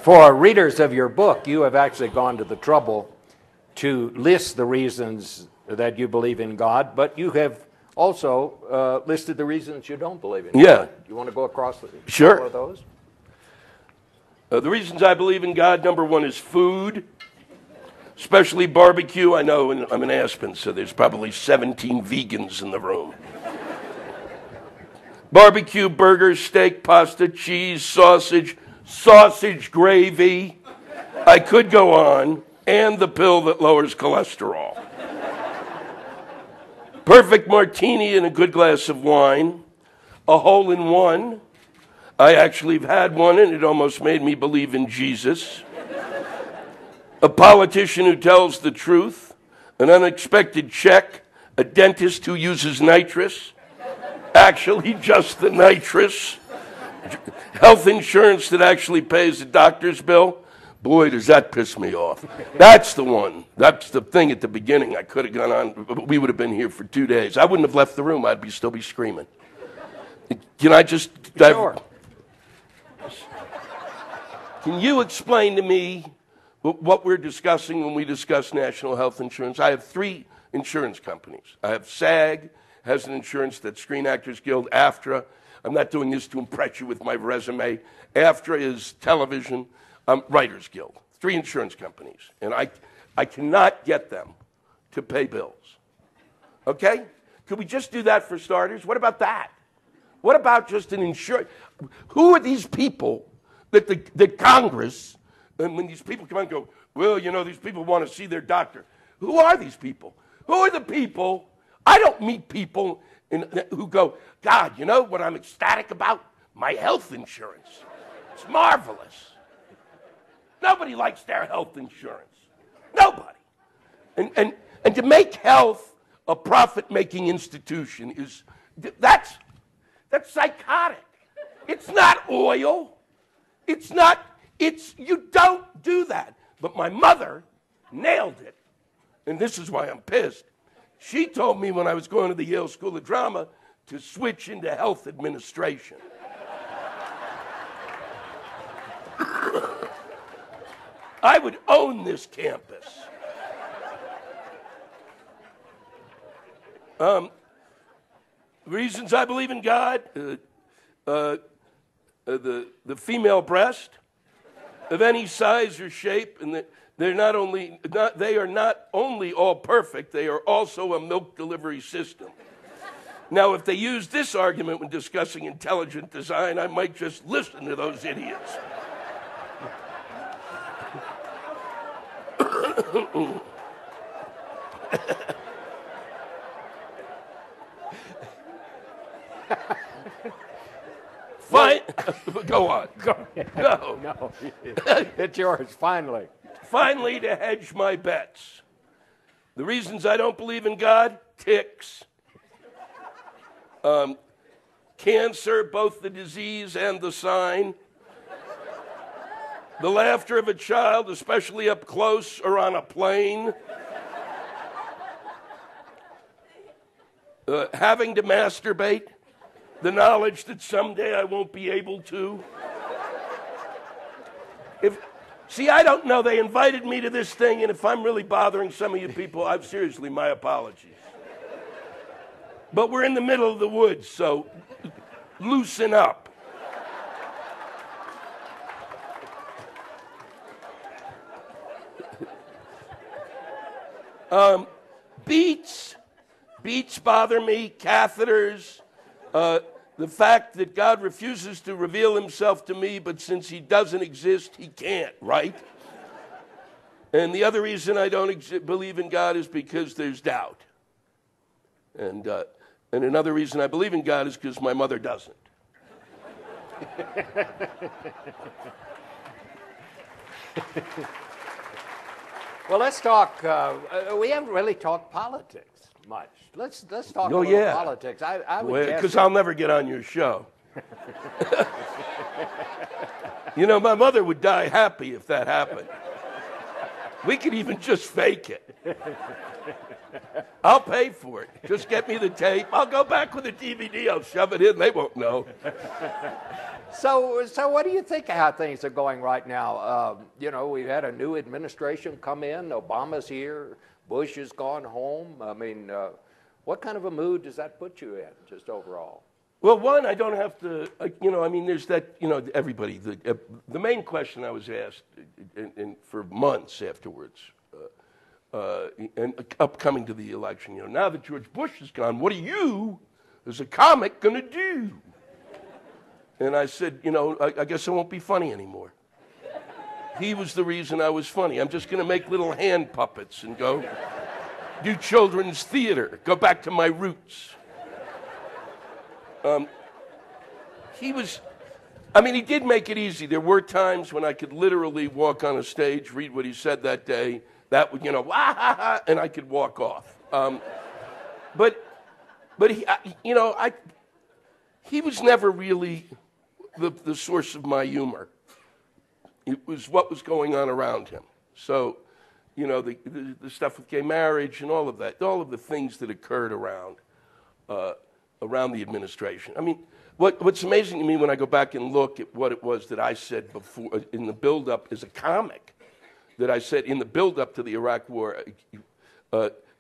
For readers of your book, you have actually gone to the trouble to list the reasons that you believe in God, but you have also listed the reasons you don't believe in God. You want to go across couple of those? The reasons I believe in God, number one is food, especially barbecue. I know I'm in Aspen, so there's probably 17 vegans in the room. Barbecue, burgers, steak, pasta, cheese, sausage gravy. I could go on, and the pill that lowers cholesterol. Perfect martini and a good glass of wine. A hole-in-one. I actually have had one, and it almost made me believe in Jesus. A politician who tells the truth. An unexpected check. A dentist who uses nitrous. Actually, just the nitrous. Health insurance that actually pays the doctor's bill. Boy, does that piss me off. That's the one. That's the thing at the beginning. I could have gone on. We would have been here for 2 days. I wouldn't have left the room. I'd still be screaming. Can I just... Sure. Can you explain to me what we're discussing when we discuss national health insurance? I have 3 insurance companies. I have SAG, has an insurance that's Screen Actors Guild. AFTRA, I'm not doing this to impress you with my resume. AFTRA is television. Writers Guild. 3 insurance companies. And I cannot get them to pay bills. Okay? Could we just do that for starters? What about that? What about just an insurance? Who are these people that Congress, and when these people come out and go, well, you know, these people want to see their doctor. Who are these people? Who are the people? I don't meet people who go, God, you know what I'm ecstatic about? My health insurance. It's marvelous. Nobody likes their health insurance. Nobody. And to make health a profit-making institution that's psychotic. It's not oil. You don't do that. But my mother nailed it. And this is why I'm pissed. She told me when I was going to the Yale School of Drama to switch into health administration. I would own this campus. Reasons I believe in God, the female breast of any size or shape, and they are not only all perfect, they are also a milk delivery system. Now, if they use this argument when discussing intelligent design, I might just listen to those idiots. Fine. Go on. Go ahead. No. It's yours, finally. Finally, to hedge my bets. The reasons I don't believe in God, ticks. Cancer, both the disease and the sign. The laughter of a child, especially up close or on a plane. Having to masturbate. The knowledge that someday I won't be able to. See, I don't know. They invited me to this thing, and if I'm really bothering some of you people, seriously, my apologies. But we're in the middle of the woods, so loosen up. Beats bother me, catheters, the fact that God refuses to reveal himself to me, but since he doesn't exist, he can't, right? And the other reason I don't believe in God is because there's doubt. And another reason I believe in God is because my mother doesn't. Well, let's talk. We haven't really talked politics much. Let's talk a little politics. I would guess because I'll never get on your show. You know, my mother would die happy if that happened. We could even just fake it. I'll pay for it. Just get me the tape. I'll go back with the DVD. I'll shove it in. They won't know. So what do you think of how things are going right now? You know, we've had a new administration come in. Obama's here. Bush has gone home. I mean, what kind of a mood does that put you in, just overall? Well, one, I don't have to, you know, I mean, there's that, you know, everybody, the main question I was asked for months afterwards, and upcoming to the election, you know, now that George Bush is gone, what are you, as a comic, going to do? And I said, you know, I guess I won't be funny anymore. He was the reason I was funny. I'm just going to make little hand puppets and go do children's theater, go back to my roots. He did make it easy. There were times when I could literally walk on a stage, read what he said that day, that would, you know, wah, ha, ha, and I could walk off. But he, you know, he was never really the source of my humor. It was what was going on around him. So, you know, the stuff with gay marriage and all of that, all of the things that occurred around the administration. I mean, what's amazing to me when I go back and look at what it was that I said before in the build-up as a comic, that I said in the build-up to the Iraq War,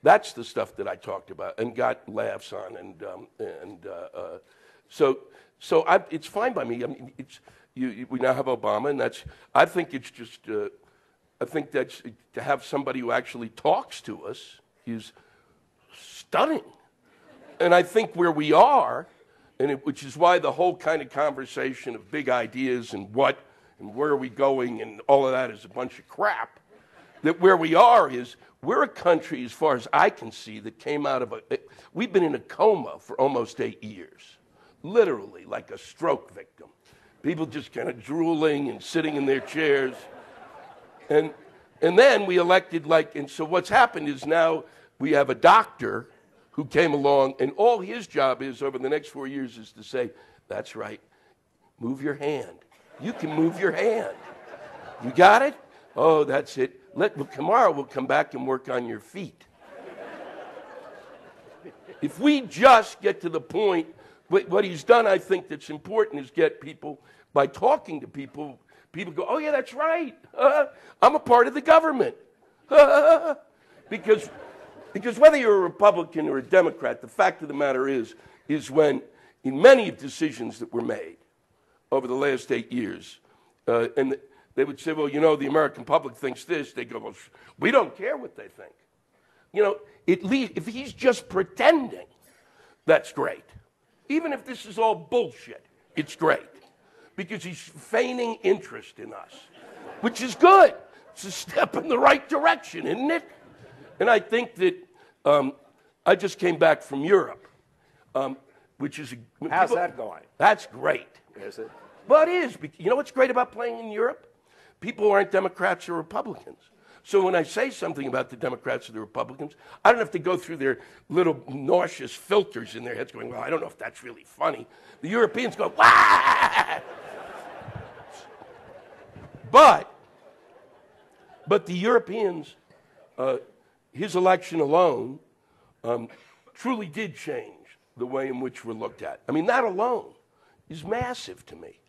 that's the stuff that I talked about and got laughs on, so it's fine by me. I mean, we now have Obama, and I think it's just, I think that's, to have somebody who actually talks to us is stunning. And I think where we are, which is why the whole kind of conversation of big ideas and what and where are we going and all of that is a bunch of crap, that where we are is we're a country, as far as I can see, that came out of we've been in a coma for almost 8 years, literally like a stroke victim. People just kind of drooling and sitting in their chairs. And then we elected and so what's happened is now we have a doctor who came along, and all his job is over the next 4 years is to say, that's right, move your hand. You can move your hand. You got it? Oh, that's it. Tomorrow we'll come back and work on your feet. If we just get to the point, what he's done, I think that's important, is get people, by talking to people, people go, oh yeah, that's right. I'm a part of the government. Because whether you're a Republican or a Democrat, the fact of the matter is when, in many decisions that were made over the last 8 years, and they would say, well, you know, the American public thinks this. They go, well, we don't care what they think. You know, at least if he's just pretending, that's great. Even if this is all bullshit, it's great. Because he's feigning interest in us, which is good. It's a step in the right direction, isn't it? And I think that I just came back from Europe, which is... How's that going? That's great. Is it? Well, it is. You know what's great about playing in Europe? People aren't Democrats or Republicans. So when I say something about the Democrats or the Republicans, I don't have to go through their little nauseous filters in their heads going, well, I don't know if that's really funny. The Europeans go, wah! But the Europeans, his election alone truly did change the way in which we're looked at. I mean, that alone is massive to me.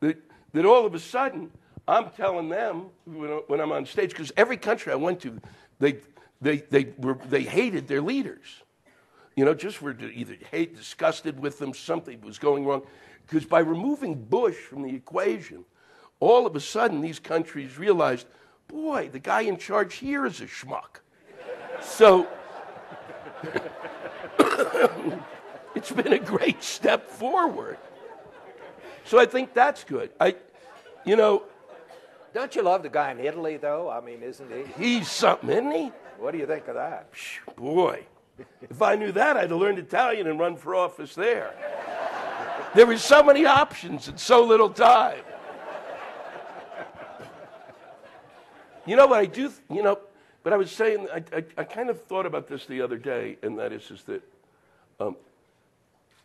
That all of a sudden, I'm telling them when I'm on stage, because every country I went to, they hated their leaders. You know, just were either disgusted with them, something was going wrong. Because by removing Bush from the equation, all of a sudden these countries realized, boy, the guy in charge here is a schmuck. So it's been a great step forward. So I think that's good. Don't you love the guy in Italy, though? I mean, isn't he? He's something, isn't he? What do you think of that? Boy, if I knew that, I'd have learned Italian and run for office there. There were so many options and so little time. You know what I do? But I was saying, I kind of thought about this the other day, and that is that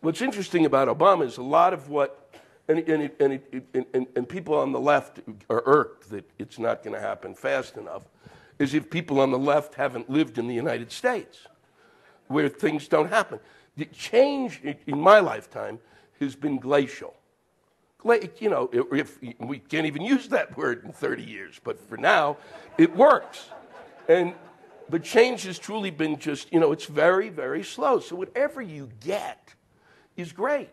what's interesting about Obama is a lot of what, and people on the left are irked that it's not going to happen fast enough, is if people on the left haven't lived in the United States, where things don't happen. The change in my lifetime has been glacial. you know, if we can't even use that word in 30 years, but for now, it works. And the change has truly been just, you know, it's very, very slow. So whatever you get is great.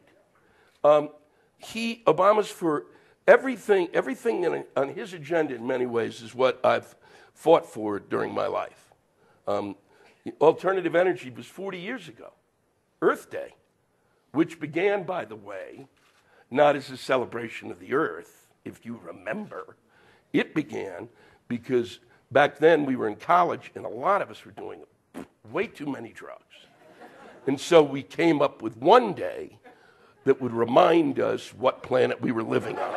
Obama's for everything on his agenda in many ways is what I've fought for during my life. Alternative energy was 40 years ago, Earth Day, which began, by the way, not as a celebration of the earth, if you remember. It began because back then we were in college and a lot of us were doing way too many drugs. And so we came up with one day that would remind us what planet we were living on.